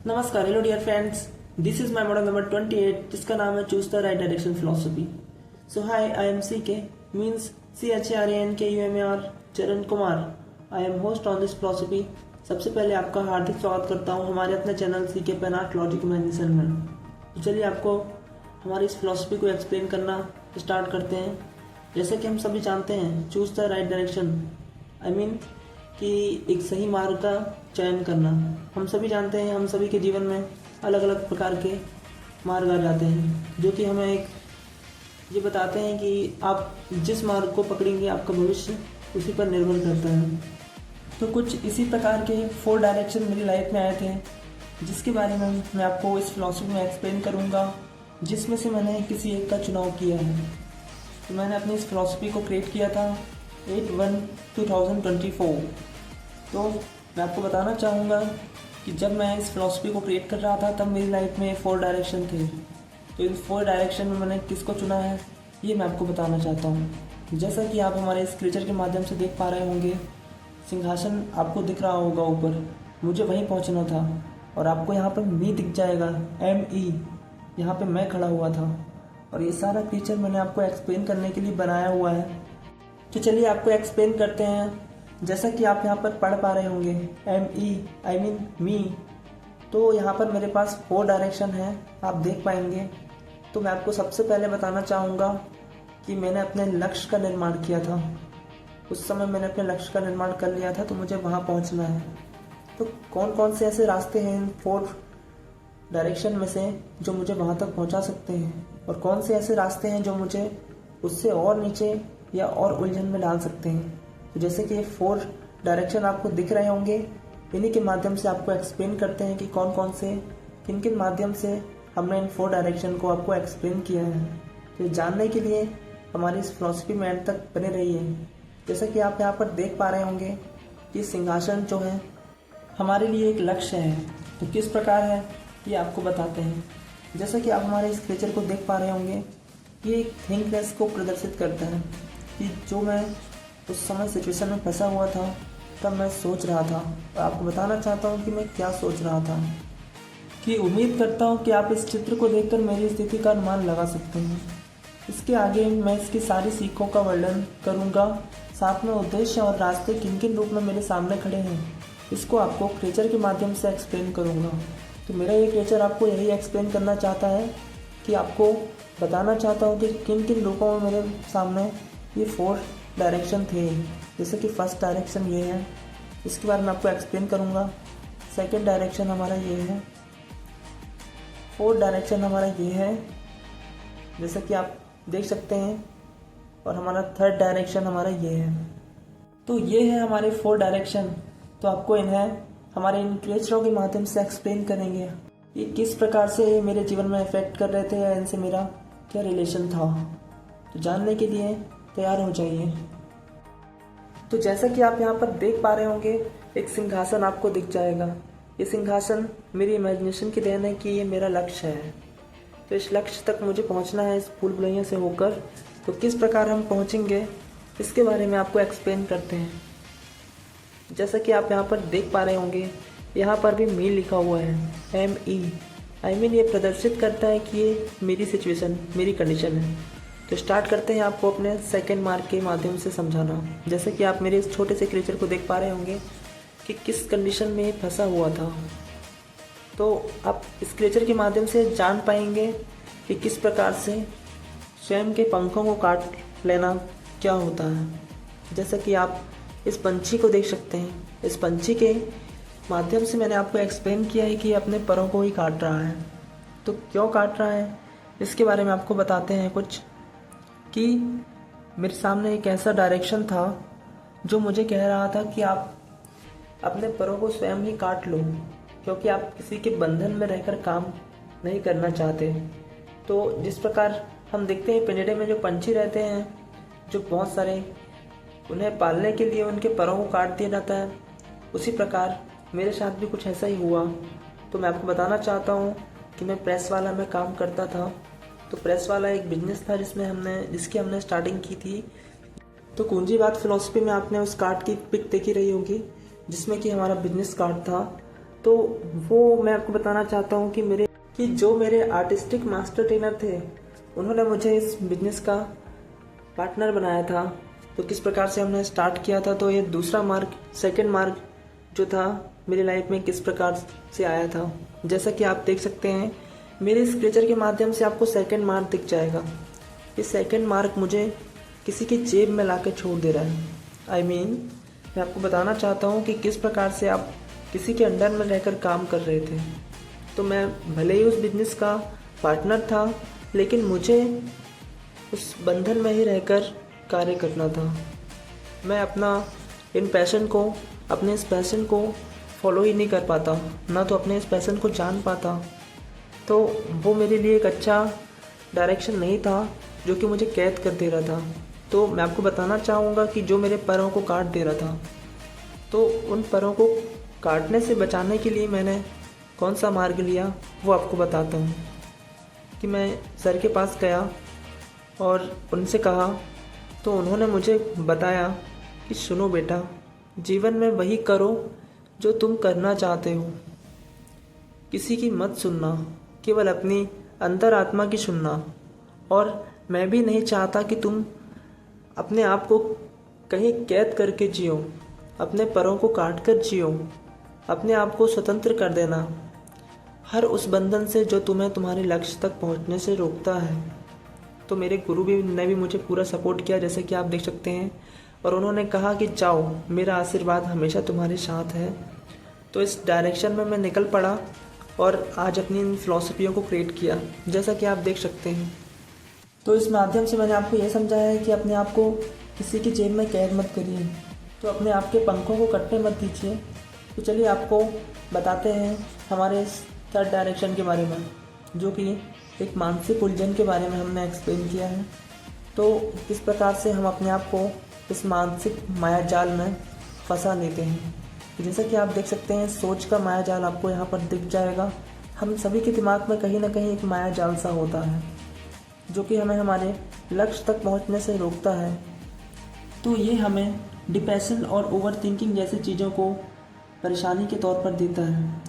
नमस्कार, hello dear friends. This is my model number 28 जिसका नाम है choose the right direction philosophy. So hi, I am C K means CHRANKUMAR Charan Kumar. I am host on this philosophy. सबसे पहले आपका हार्दिक स्वागत करता हूँ हमारे अपने चैनल सी के पेन आर्ट लॉजिक इमेजिनेशन में। तो चलिए आपको हमारी इस फिलोसफी को एक्सप्लेन करना स्टार्ट करते हैं। जैसे कि हम सभी जानते हैं, choose the right direction I mean कि एक सही मार्ग का चयन करना। हम सभी जानते हैं, हम सभी के जीवन में अलग अलग प्रकार के मार्ग आ जाते हैं जो कि हमें एक ये बताते हैं कि आप जिस मार्ग को पकड़ेंगे आपका भविष्य उसी पर निर्भर करता है। तो कुछ इसी प्रकार के 4 डायरेक्शन मेरी लाइफ में आए थे जिसके बारे में मैं आपको इस फिलॉसफी में एक्सप्लेन करूँगा, जिसमें से मैंने किसी एक का चुनाव किया है। तो मैंने अपनी इस फिलॉसफी को क्रिएट किया था 8/1/2024। तो मैं आपको बताना चाहूँगा कि जब मैं इस फिलॉसफी को क्रिएट कर रहा था तब मेरी लाइफ में 4 डायरेक्शन थे। तो इन 4 डायरेक्शन में मैंने किसको चुना है ये मैं आपको बताना चाहता हूँ। जैसा कि आप हमारे इस क्रिएचर के माध्यम से देख पा रहे होंगे, सिंहासन आपको दिख रहा होगा ऊपर, मुझे वहीं पहुँचना था और आपको यहाँ पर मी दिख जाएगा, ME। यहाँ पे मैं खड़ा हुआ था और ये सारा क्रिएचर मैंने आपको एक्सप्लेन करने के लिए बनाया हुआ है। तो चलिए आपको एक्सप्लेन करते हैं। जैसा कि आप यहाँ पर पढ़ पा रहे होंगे, ME आई मीन मी। तो यहाँ पर मेरे पास 4 डायरेक्शन है, आप देख पाएंगे। तो मैं आपको सबसे पहले बताना चाहूँगा कि मैंने अपने लक्ष्य का निर्माण किया था। उस समय मैंने अपने लक्ष्य का निर्माण कर लिया था, तो मुझे वहाँ पहुँचना है। तो कौन कौन से ऐसे रास्ते हैं इन 4 डायरेक्शन में से जो मुझे वहाँ तक पहुँचा सकते हैं, और कौन से ऐसे रास्ते हैं जो मुझे उससे और नीचे या और उलझन में डाल सकते हैं। तो जैसे कि ये 4 डायरेक्शन आपको दिख रहे होंगे, इन्हीं के माध्यम से आपको एक्सप्लेन करते हैं कि कौन कौन से किन किन माध्यम से हमने इन 4 डायरेक्शन को आपको एक्सप्लेन किया है। तो जानने के लिए हमारी इस फिलॉसफी में एंड तक बने रहिए। जैसा कि आप यहाँ पर देख पा रहे होंगे कि सिंहासन जो है हमारे लिए एक लक्ष्य है। तो किस प्रकार है ये आपको बताते हैं। जैसा कि आप हमारे इस क्रिएचर को देख पा रहे होंगे, ये एक थिंकनेस को प्रदर्शित करता है कि जो मैं उस समय सिचुएशन में फंसा हुआ था तब मैं सोच रहा था, और आपको बताना चाहता हूँ कि मैं क्या सोच रहा था। कि उम्मीद करता हूँ कि आप इस चित्र को देखकर मेरी स्थिति का अनुमान लगा सकते हैं। इसके आगे मैं इसकी सारी सीखों का वर्णन करूँगा, साथ में उद्देश्य और रास्ते किन किन रूप में मेरे सामने खड़े हैं इसको आपको क्रिएचर के माध्यम से एक्सप्लेन करूँगा। तो मेरा ये क्रिएचर आपको यही एक्सप्लेन करना चाहता है कि आपको बताना चाहता हूँ कि किन किन रूपों में मेरे सामने ये 4 डायरेक्शन थे। जैसे कि फर्स्ट डायरेक्शन ये है, इसके बारे में आपको एक्सप्लेन करूँगा। सेकंड डायरेक्शन हमारा ये है, 4th डायरेक्शन हमारा ये है जैसे कि आप देख सकते हैं, और हमारा 3rd डायरेक्शन हमारा ये है। तो ये है हमारे 4 डायरेक्शन। तो आपको इन्हें हमारे इन क्रिएचरों के माध्यम से एक्सप्लेन करेंगे ये किस प्रकार से मेरे जीवन में इफेक्ट कर रहे थे या इनसे मेरा क्या रिलेशन था। तो जानने के लिए तैयार हो जाइए। तो जैसा कि आप यहाँ पर देख पा रहे होंगे, एक सिंहासन आपको दिख जाएगा। ये सिंहासन मेरी इमेजिनेशन की देन है कि ये मेरा लक्ष्य है। तो इस लक्ष्य तक मुझे पहुँचना है इस भूल भुलैया से होकर। तो किस प्रकार हम पहुँचेंगे इसके बारे में आपको एक्सप्लेन करते हैं। जैसा कि आप यहाँ पर देख पा रहे होंगे, यहाँ पर भी मी लिखा हुआ है, ME आई मीन ये प्रदर्शित करता है कि ये मेरी सिचुएशन, मेरी कंडीशन है। तो स्टार्ट करते हैं आपको अपने सेकंड मार्क के माध्यम से समझाना। जैसे कि आप मेरे इस छोटे से क्रिएचर को देख पा रहे होंगे कि किस कंडीशन में फंसा हुआ था। तो आप इस क्रिएचर के माध्यम से जान पाएंगे कि किस प्रकार से स्वयं के पंखों को काट लेना क्या होता है। जैसा कि आप इस पंछी को देख सकते हैं, इस पंछी के माध्यम से मैंने आपको एक्सप्लेन किया है कि अपने परों को ही काट रहा है। तो क्यों काट रहा है इसके बारे में आपको बताते हैं कुछ। कि मेरे सामने एक ऐसा डायरेक्शन था जो मुझे कह रहा था कि आप अपने परों को स्वयं ही काट लो, क्योंकि आप किसी के बंधन में रहकर काम नहीं करना चाहते। तो जिस प्रकार हम देखते हैं पिंजरे में जो पंछी रहते हैं, जो बहुत सारे, उन्हें पालने के लिए उनके परों को काट दिया जाता है, उसी प्रकार मेरे साथ भी कुछ ऐसा ही हुआ। तो मैं आपको बताना चाहता हूँ कि मैं प्रेस वाला में काम करता था। तो प्रेस वाला एक बिजनेस था जिसकी हमने स्टार्टिंग की थी। तो कुंजी बात फिलॉसफी में आपने उस कार्ड की पिक देखी रही होगी जिसमें कि हमारा बिजनेस कार्ड था। तो वो मैं आपको बताना चाहता हूँ कि जो मेरे आर्टिस्टिक मास्टर ट्रेनर थे उन्होंने मुझे इस बिजनेस का पार्टनर बनाया था। तो किस प्रकार से हमने स्टार्ट किया था, तो ये दूसरा मार्क, सेकंड मार्क जो था मेरी लाइफ में किस प्रकार से आया था। जैसा कि आप देख सकते हैं मेरे स्केचर के माध्यम से आपको सेकंड मार्क दिख जाएगा। ये सेकंड मार्क मुझे किसी की जेब में ला के छोड़ दे रहा है। मैं आपको बताना चाहता हूँ कि किस प्रकार से आप किसी के अंडर में रहकर काम कर रहे थे। तो मैं भले ही उस बिजनेस का पार्टनर था, लेकिन मुझे उस बंधन में ही रहकर कार्य करना था। मैं अपने इस पैशन को फॉलो ही नहीं कर पाता, ना तो अपने इस पैशन को जान पाता। तो वो मेरे लिए एक अच्छा डायरेक्शन नहीं था जो कि मुझे कैद कर दे रहा था। तो मैं आपको बताना चाहूँगा कि जो मेरे पैरों को काट दे रहा था, तो उन पैरों को काटने से बचाने के लिए मैंने कौन सा मार्ग लिया वो आपको बताता हूँ। कि मैं सर के पास गया और उनसे कहा, तो उन्होंने मुझे बताया कि सुनो बेटा, जीवन में वही करो जो तुम करना चाहते हो, किसी की मत सुनना, केवल अपनी अंतरात्मा की सुनना। और मैं भी नहीं चाहता कि तुम अपने आप को कहीं कैद करके जियो, अपने पैरों को काट कर जियो, अपने आप को स्वतंत्र कर देना हर उस बंधन से जो तुम्हें तुम्हारे लक्ष्य तक पहुंचने से रोकता है। तो मेरे गुरु ने भी मुझे पूरा सपोर्ट किया, जैसे कि आप देख सकते हैं, और उन्होंने कहा कि जाओ, मेरा आशीर्वाद हमेशा तुम्हारे साथ है। तो इस डायरेक्शन में मैं निकल पड़ा और आज अपनी इन फिलॉसफियों को क्रिएट किया, जैसा कि आप देख सकते हैं। तो इस माध्यम से मैंने आपको ये समझाया है कि अपने आप को किसी की जेब में कैद मत करिए, तो अपने आप के पंखों को कटने मत दीजिए। तो चलिए आपको बताते हैं हमारे इस थर्ड डायरेक्शन के बारे में, जो कि एक मानसिक उलझन के बारे में हमने एक्सप्लेन किया है। तो किस प्रकार से हम अपने आप को इस मानसिक माया जाल में फंसा लेते हैं। जैसा कि आप देख सकते हैं सोच का माया जाल आपको यहाँ पर दिख जाएगा। हम सभी के दिमाग में कहीं ना कहीं एक माया जाल सा होता है जो कि हमें हमारे लक्ष्य तक पहुँचने से रोकता है। तो ये हमें डिप्रेशन और ओवर थिंकिंग जैसी चीज़ों को परेशानी के तौर पर देता है।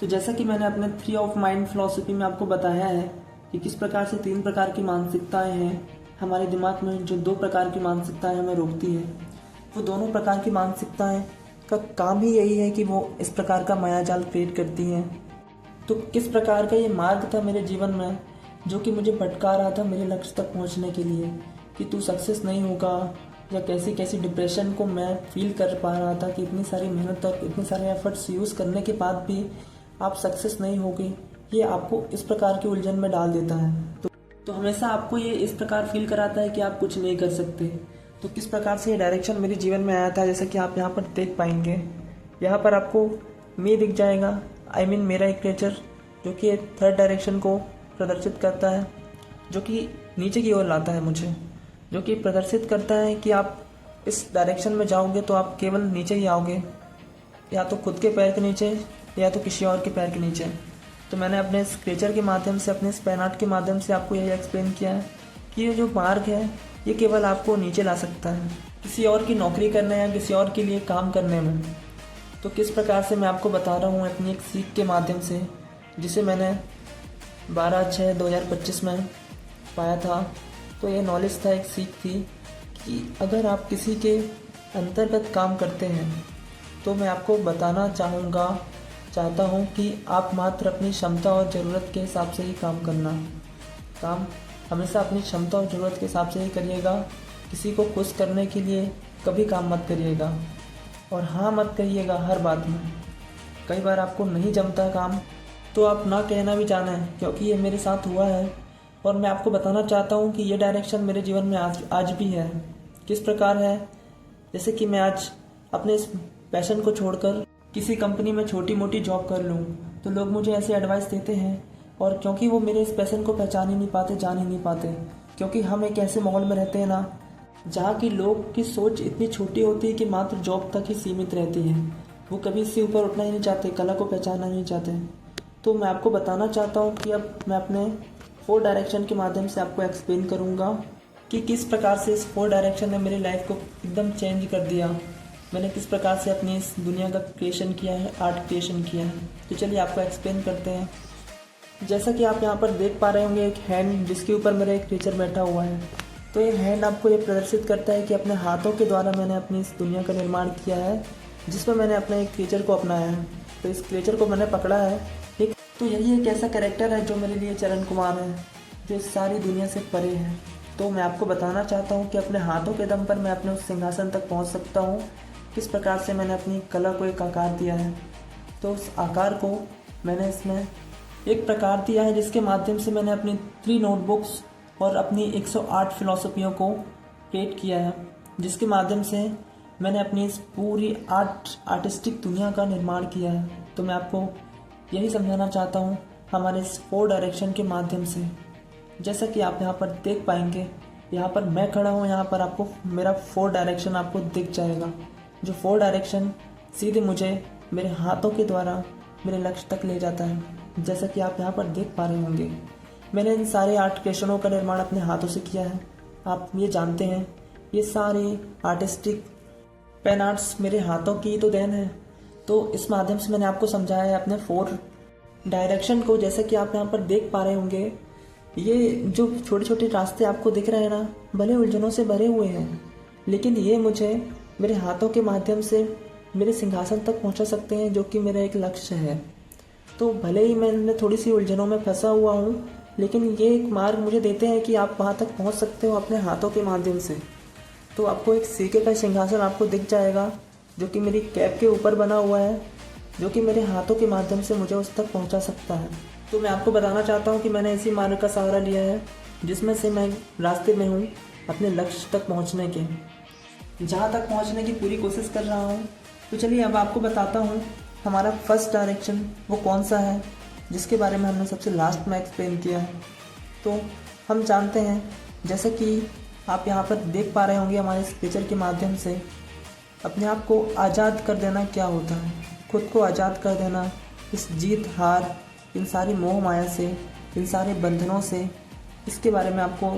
तो जैसा कि मैंने अपने 3 ऑफ माइंड फिलॉसफी में आपको बताया है कि किस प्रकार से 3 प्रकार की मानसिकताएं हैं हमारे दिमाग में, जो 2 प्रकार की मानसिकताएं हमें रोकती है। वो दोनों प्रकार की मानसिकताएं का काम ही यही है कि वो इस प्रकार का मायाजाल क्रिएट करती हैं। तो किस प्रकार का ये मार्ग था मेरे जीवन में जो कि मुझे भटका रहा था मेरे लक्ष्य तक पहुंचने के लिए, कि तू सक्सेस नहीं होगा, या कैसी कैसी डिप्रेशन को मैं फील कर पा रहा था कि इतनी सारी मेहनत और इतने सारे एफर्ट्स यूज़ करने के बाद भी आप सक्सेस नहीं होगे। ये आपको इस प्रकार की उलझन में डाल देता है। तो हमेशा आपको ये इस प्रकार फील कराता है कि आप कुछ नहीं कर सकते। तो किस प्रकार से ये डायरेक्शन मेरे जीवन में आया था, जैसा कि आप यहाँ पर देख पाएंगे। यहाँ पर आपको मैं दिख जाएगा, मेरा एक नेचर जो कि थर्ड डायरेक्शन को प्रदर्शित करता है, जो कि नीचे की ओर लाता है मुझे, जो कि प्रदर्शित करता है कि आप इस डायरेक्शन में जाओगे तो आप केवल नीचे ही आओगे, या तो खुद के पैर के नीचे या तो किसी और के पैर के नीचे। तो मैंने अपने स्केचर के माध्यम से, अपने स्पेन आर्ट के माध्यम से आपको यही एक्सप्लेन किया है कि ये जो मार्ग है ये केवल आपको नीचे ला सकता है, किसी और की नौकरी करने या किसी और के लिए काम करने में। तो किस प्रकार से मैं आपको बता रहा हूँ अपनी एक सीख के माध्यम से, जिसे मैंने 12/6/2025 में पाया था। तो ये नॉलेज था, एक सीख थी कि अगर आप किसी के अंतर्गत काम करते हैं तो मैं आपको बताना चाहता हूँ कि आप मात्र अपनी क्षमता और ज़रूरत के हिसाब से ही काम करना। काम हमेशा अपनी क्षमता और ज़रूरत के हिसाब से ही करिएगा। किसी को खुश करने के लिए कभी काम मत करिएगा, और हाँ मत कहिएगा हर बात में। कई बार आपको नहीं जमता काम, तो आप ना कहना भी जाना है, क्योंकि ये मेरे साथ हुआ है। और मैं आपको बताना चाहता हूँ कि ये डायरेक्शन मेरे जीवन में आज भी है। किस प्रकार है, जैसे कि मैं आज अपने इस पैशन को छोड़कर किसी कंपनी में छोटी मोटी जॉब कर लूँ, तो लोग मुझे ऐसे एडवाइस देते हैं, और क्योंकि वो मेरे इस पैशन को पहचान ही नहीं पाते, जान ही नहीं पाते, क्योंकि हम एक ऐसे माहौल में रहते हैं ना, जहाँ की लोग की सोच इतनी छोटी होती है कि मात्र जॉब तक ही सीमित रहती है। वो कभी इससे ऊपर उठना ही नहीं चाहते, कला को पहचानना नहीं चाहते। तो मैं आपको बताना चाहता हूँ कि अब मैं अपने 4 डायरेक्शन के माध्यम से आपको एक्सप्लेन करूँगा कि किस प्रकार से इस 4 डायरेक्शन ने मेरी लाइफ को एकदम चेंज कर दिया। मैंने किस प्रकार से अपनी इस दुनिया का क्रिएशन किया है, आर्ट क्रिएशन किया है। तो चलिए आपको एक्सप्लेन करते हैं। जैसा कि आप यहाँ पर देख पा रहे होंगे एक हैंड जिसके ऊपर मेरा एक क्रिएचर बैठा हुआ है। तो ये हैंड आपको ये प्रदर्शित करता है कि अपने हाथों के द्वारा मैंने अपनी इस दुनिया का निर्माण किया है, जिसमें मैंने अपने एक क्रिएचर को अपनाया है। तो इस क्रिएचर को मैंने पकड़ा है। ठीक, तो यही एक ऐसा कैरेक्टर है जो मेरे लिए चरण कुमार है, जो इस सारी दुनिया से परे है। तो मैं आपको बताना चाहता हूँ कि अपने हाथों के दम पर मैं अपने उस सिंहासन तक पहुँच सकता हूँ। किस प्रकार से मैंने अपनी कला को एक आकार दिया है। तो उस आकार को मैंने इसमें एक प्रकार दिया है जिसके माध्यम से मैंने अपनी 3 नोटबुक्स और अपनी 108 फिलॉसफियों को क्रिएट किया है, जिसके माध्यम से मैंने अपनी इस पूरी आर्टिस्टिक दुनिया का निर्माण किया है। तो मैं आपको यही समझाना चाहता हूँ हमारे इस 4 डायरेक्शन के माध्यम से। जैसा कि आप यहाँ पर देख पाएंगे, यहाँ पर मैं खड़ा हूँ, यहाँ पर आपको मेरा 4 डायरेक्शन आपको दिख जाएगा, जो 4 डायरेक्शन सीधे मुझे मेरे हाथों के द्वारा मेरे लक्ष्य तक ले जाता है। जैसा कि आप यहाँ पर देख पा रहे होंगे, मैंने इन सारे आर्ट क्रिएशनों का निर्माण अपने हाथों से किया है। आप ये जानते हैं ये सारे आर्टिस्टिक पेन आर्ट्स मेरे हाथों की तो देन है। तो इस माध्यम से मैंने आपको समझाया है अपने 4 डायरेक्शन को। जैसा कि आप यहाँ पर देख पा रहे होंगे, ये जो छोटे छोटे रास्ते आपको दिख रहे हैं ना, भले उलझनों से भरे हुए हैं, लेकिन ये मुझे मेरे हाथों के माध्यम से मेरे सिंहासन तक पहुंचा सकते हैं, जो कि मेरा एक लक्ष्य है। तो भले ही मैं थोड़ी सी उलझनों में फंसा हुआ हूँ, लेकिन ये एक मार्ग मुझे देते हैं कि आप वहाँ तक पहुँच सकते हो अपने हाथों के माध्यम से। तो आपको एक सीके का सिंहासन आपको दिख जाएगा, जो कि मेरी कैप के ऊपर बना हुआ है, जो कि मेरे हाथों के माध्यम से मुझे उस तक पहुँचा सकता है। तो मैं आपको बताना चाहता हूँ कि मैंने इसी मार्ग का सहारा लिया है, जिसमें से मैं रास्ते में हूँ अपने लक्ष्य तक पहुँचने के, जहाँ तक पहुँचने की पूरी कोशिश कर रहा हूँ। तो चलिए अब आपको बताता हूँ हमारा फर्स्ट डायरेक्शन वो कौन सा है, जिसके बारे में हमने सबसे लास्ट में एक्सप्लेन किया है। तो हम जानते हैं, जैसे कि आप यहाँ पर देख पा रहे होंगे हमारे इस पिक्चर के माध्यम से, अपने आप को आज़ाद कर देना क्या होता है। खुद को आज़ाद कर देना, इस जीत हार, इन सारी मोह माया से, इन सारे बंधनों से, इसके बारे में आपको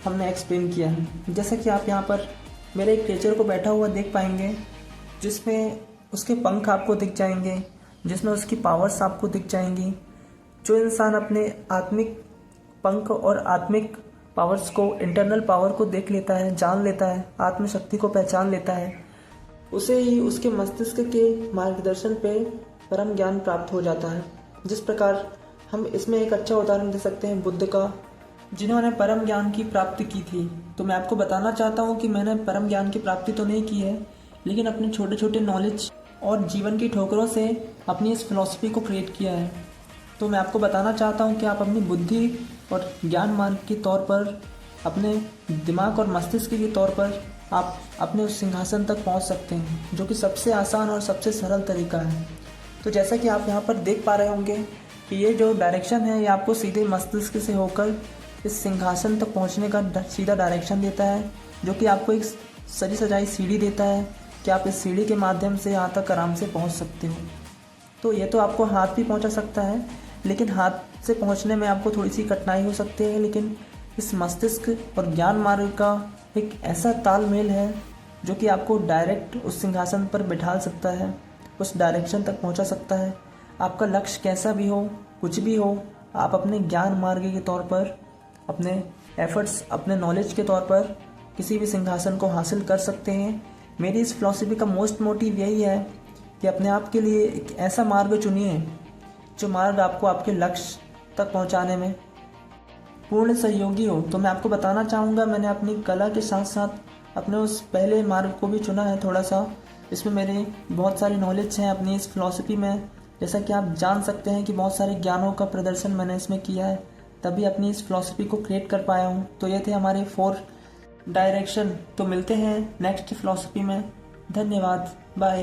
हमने एक्सप्लेन किया है। जैसा कि आप यहाँ पर मेरे एक क्रिएचर को बैठा हुआ देख पाएंगे, जिसमें उसके पंख आपको दिख जाएंगे, जिसमें उसकी पावर्स आपको दिख जाएंगी। जो इंसान अपने आत्मिक पंख और आत्मिक पावर्स को, इंटरनल पावर को देख लेता है, जान लेता है, आत्मशक्ति को पहचान लेता है, उसे ही उसके मस्तिष्क के मार्गदर्शन पे परम ज्ञान प्राप्त हो जाता है। जिस प्रकार हम इसमें एक अच्छा उदाहरण दे सकते हैं बुद्ध का, जिन्होंने परम ज्ञान की प्राप्ति की थी। तो मैं आपको बताना चाहता हूँ कि मैंने परम ज्ञान की प्राप्ति तो नहीं की है, लेकिन अपने छोटे छोटे नॉलेज और जीवन की ठोकरों से अपनी इस फिलॉसफी को क्रिएट किया है। तो मैं आपको बताना चाहता हूँ कि आप अपनी बुद्धि और ज्ञान मार्ग के तौर पर, अपने दिमाग और मस्तिष्क के तौर पर आप अपने उस सिंहासन तक पहुँच सकते हैं, जो कि सबसे आसान और सबसे सरल तरीका है। तो जैसा कि आप यहाँ पर देख पा रहे होंगे कि ये जो डायरेक्शन है, ये आपको सीधे मस्तिष्क से होकर इस सिंहासन तक पहुँचने का सीधा डायरेक्शन देता है, जो कि आपको एक सजी सजाई सीढ़ी देता है कि आप इस सीढ़ी के माध्यम से यहाँ तक आराम से पहुँच सकते हो। तो ये तो आपको हाथ भी पहुँचा सकता है, लेकिन हाथ से पहुँचने में आपको थोड़ी सी कठिनाई हो सकती है, लेकिन इस मस्तिष्क और ज्ञान मार्ग का एक ऐसा तालमेल है जो कि आपको डायरेक्ट उस सिंहासन पर बिठा सकता है, उस डायरेक्शन तक पहुँचा सकता है। आपका लक्ष्य कैसा भी हो, कुछ भी हो, आप अपने ज्ञान मार्ग के तौर पर, अपने एफर्ट्स, अपने नॉलेज के तौर पर किसी भी सिंहासन को हासिल कर सकते हैं। मेरी इस फिलॉसफी का मोस्ट मोटिव यही है कि अपने आप के लिए एक ऐसा मार्ग चुनिए जो मार्ग आपको आपके लक्ष्य तक पहुंचाने में पूर्ण सहयोगी हो। तो मैं आपको बताना चाहूँगा, मैंने अपनी कला के साथ साथ अपने उस पहले मार्ग को भी चुना है थोड़ा सा। इसमें मेरे बहुत सारी नॉलेज हैं अपनी इस फिलॉसफी में। जैसा कि आप जान सकते हैं कि बहुत सारे ज्ञानों का प्रदर्शन मैंने इसमें किया है, तभी अपनी इस फिलॉसफी को क्रिएट कर पाया हूँ। तो ये थे हमारे 4 डायरेक्शन। तो मिलते हैं नेक्स्ट फिलॉसफी में। धन्यवाद, बाय।